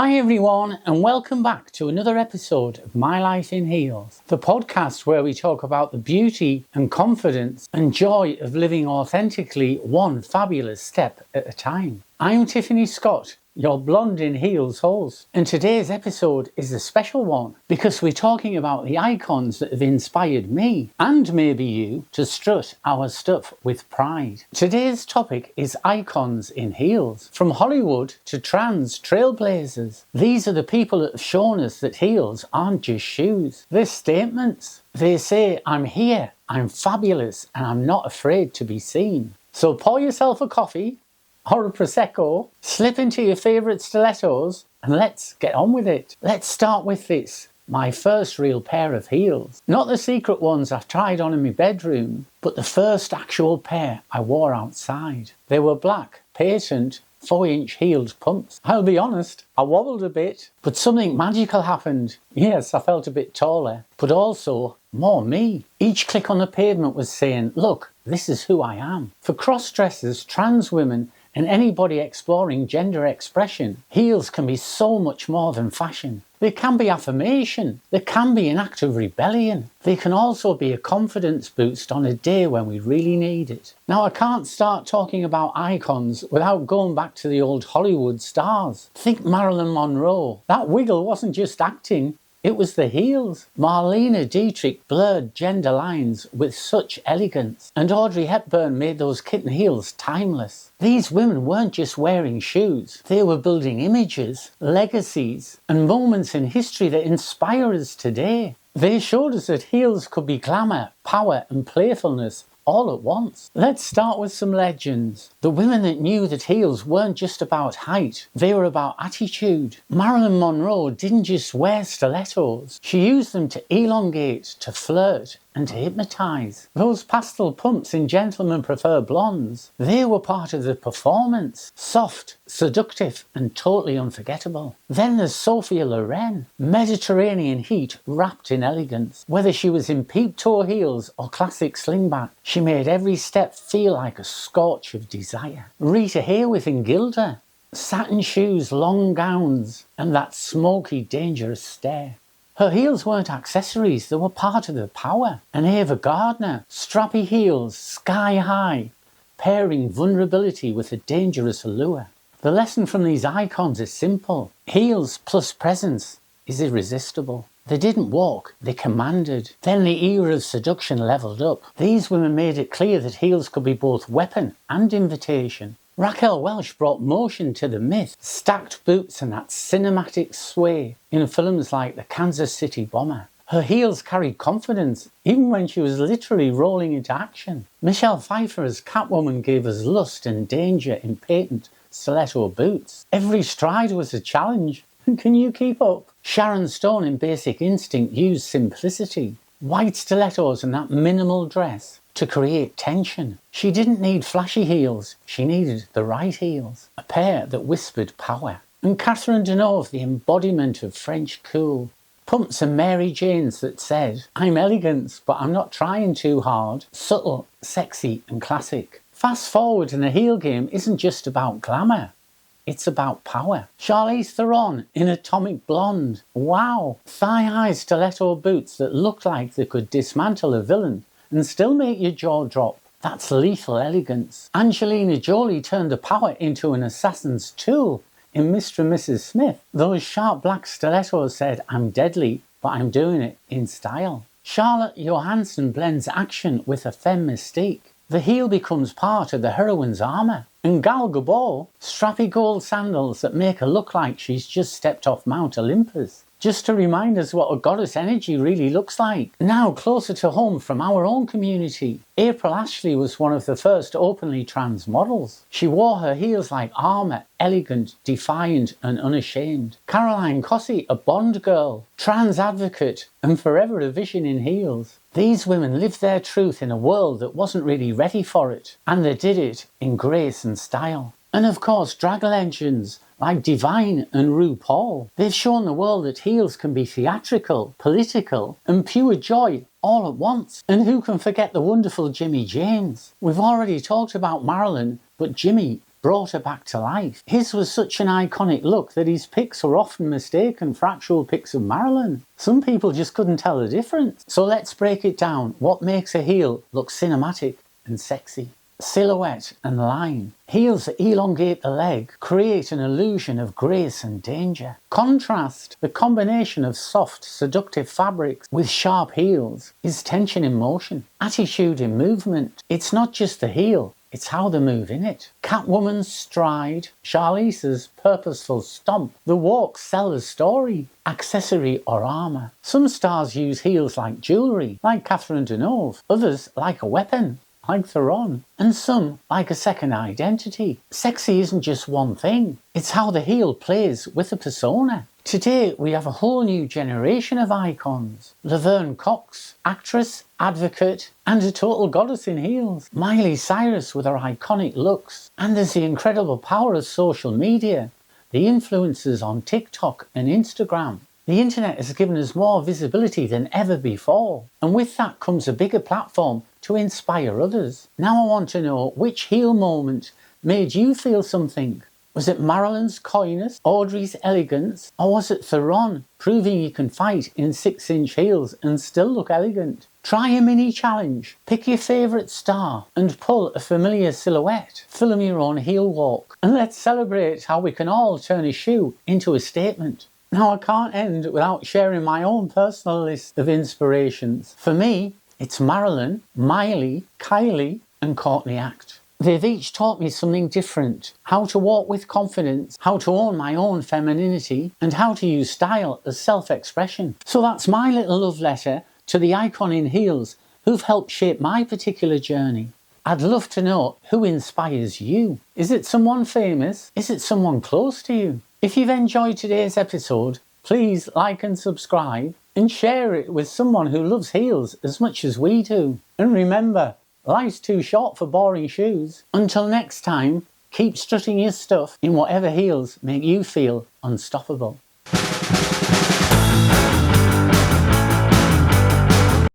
Hi everyone, and welcome back to another episode of My Life in Heels, the podcast where we talk about the beauty and confidence and joy of living authentically one fabulous step at a time. I'm Tiffany Scott, your blonde in heels host, and today's episode is a special one because we're talking about the icons that have inspired me, and maybe you, to strut our stuff with pride. Today's topic is icons in heels. From Hollywood to trans trailblazers, these are the people that have shown us that heels aren't just shoes, they're statements. They say, I'm here, I'm fabulous, and I'm not afraid to be seen. So pour yourself a coffee or a Prosecco, slip into your favourite stilettos, and let's get on with it. Let's start with this, my first real pair of heels. Not the secret ones I've tried on in my bedroom, but the first actual pair I wore outside. They were black, patent, 4-inch heeled pumps. I'll be honest, I wobbled a bit, but something magical happened. Yes, I felt a bit taller, but also more me. Each click on the pavement was saying, look, this is who I am. For cross-dressers, trans women, and anybody exploring gender expression, heels can be so much more than fashion. They can be affirmation. They can be an act of rebellion. They can also be a confidence boost on a day when we really need it. Now, I can't start talking about icons without going back to the old Hollywood stars. Think Marilyn Monroe. That wiggle wasn't just acting, it was the heels. Marlene Dietrich blurred gender lines with such elegance, and Audrey Hepburn made those kitten heels timeless. These women weren't just wearing shoes, they were building images, legacies, and moments in history that inspire us today. They showed us that heels could be glamour, power, and playfulness all at once. Let's start with some legends. The women that knew that heels weren't just about height, they were about attitude. Marilyn Monroe didn't just wear stilettos, she used them to elongate, to flirt, and to hypnotise. Those pastel pumps in Gentlemen Prefer Blondes, they were part of the performance. Soft, seductive, and totally unforgettable. Then there's Sophia Loren. Mediterranean heat wrapped in elegance. Whether she was in peep-toe heels or classic slingback, she made every step feel like a scorch of desire. Rita Hayworth in Gilda. Satin shoes, long gowns, and that smoky, dangerous stare. Her heels weren't accessories, they were part of the power. And Ava Gardner, strappy heels, sky high, pairing vulnerability with a dangerous allure. The lesson from these icons is simple. Heels plus presence is irresistible. They didn't walk, they commanded. Then the era of seduction levelled up. These women made it clear that heels could be both weapon and invitation. Raquel Welch brought motion to the myth, stacked boots and that cinematic sway in films like The Kansas City Bomber. Her heels carried confidence, even when she was literally rolling into action. Michelle Pfeiffer as Catwoman gave us lust and danger in patent stiletto boots. Every stride was a challenge. Can you keep up? Sharon Stone in Basic Instinct used simplicity, white stilettos and that minimal dress to create tension. She didn't need flashy heels, she needed the right heels, a pair that whispered power. And Catherine Deneuve, the embodiment of French cool. Pumps and Mary Janes that said, I'm elegance, but I'm not trying too hard. Subtle, sexy and classic. Fast forward and the heel game isn't just about glamour, it's about power. Charlize Theron in Atomic Blonde. Wow! Thigh-high stiletto boots that looked like they could dismantle a villain and still make your jaw drop. That's lethal elegance. Angelina Jolie turned the power into an assassin's tool in Mr. and Mrs. Smith. Those sharp black stilettos said, I'm deadly, but I'm doing it in style. Charlotte Johansson blends action with a femme mystique. The heel becomes part of the heroine's armour. And Gal Gadot, strappy gold sandals that make her look like she's just stepped off Mount Olympus. Just to remind us what a goddess energy really looks like. Now closer to home from our own community, April Ashley was one of the first openly trans models. She wore her heels like armour, elegant, defiant and unashamed. Caroline Cossey, a Bond girl, trans advocate and forever a vision in heels. These women lived their truth in a world that wasn't really ready for it, and they did it in grace and style. And of course, drag legends like Divine and RuPaul. They've shown the world that heels can be theatrical, political, and pure joy all at once. And who can forget the wonderful Jimmy James? We've already talked about Marilyn, but Jimmy brought her back to life. His was such an iconic look that his pics were often mistaken for actual pics of Marilyn. Some people just couldn't tell the difference. So let's break it down. What makes a heel look cinematic and sexy? Silhouette and line. Heels that elongate the leg create an illusion of grace and danger. Contrast, the combination of soft, seductive fabrics with sharp heels, is tension in motion, attitude in movement. It's not just the heel, it's how they move in it. Catwoman's stride, Charlize's purposeful stomp. The walks sell a story, accessory or armour. Some stars use heels like jewellery, like Catherine Deneuve. Others like a weapon, like Theron, and some like a second identity. Sexy isn't just one thing, it's how the heel plays with the persona. Today we have a whole new generation of icons. Laverne Cox, actress, advocate, and a total goddess in heels. Miley Cyrus with her iconic looks. And there's the incredible power of social media, the influencers on TikTok and Instagram. The internet has given us more visibility than ever before, and with that comes a bigger platform to inspire others. Now I want to know, which heel moment made you feel something? Was it Marilyn's coyness, Audrey's elegance, or was it Theron proving you can fight in 6-inch heels and still look elegant? Try a mini challenge. Pick your favourite star and pull a familiar silhouette. Film your own heel walk, and let's celebrate how we can all turn a shoe into a statement. Now I can't end without sharing my own personal list of inspirations. For me, it's Marilyn, Miley, Kylie and Courtney Act. They've each taught me something different. How to walk with confidence, how to own my own femininity, and how to use style as self-expression. So that's my little love letter to the icon in heels who've helped shape my particular journey. I'd love to know who inspires you. Is it someone famous? Is it someone close to you? If you've enjoyed today's episode, please like and subscribe and share it with someone who loves heels as much as we do. And remember, life's too short for boring shoes. Until next time, keep strutting your stuff in whatever heels make you feel unstoppable.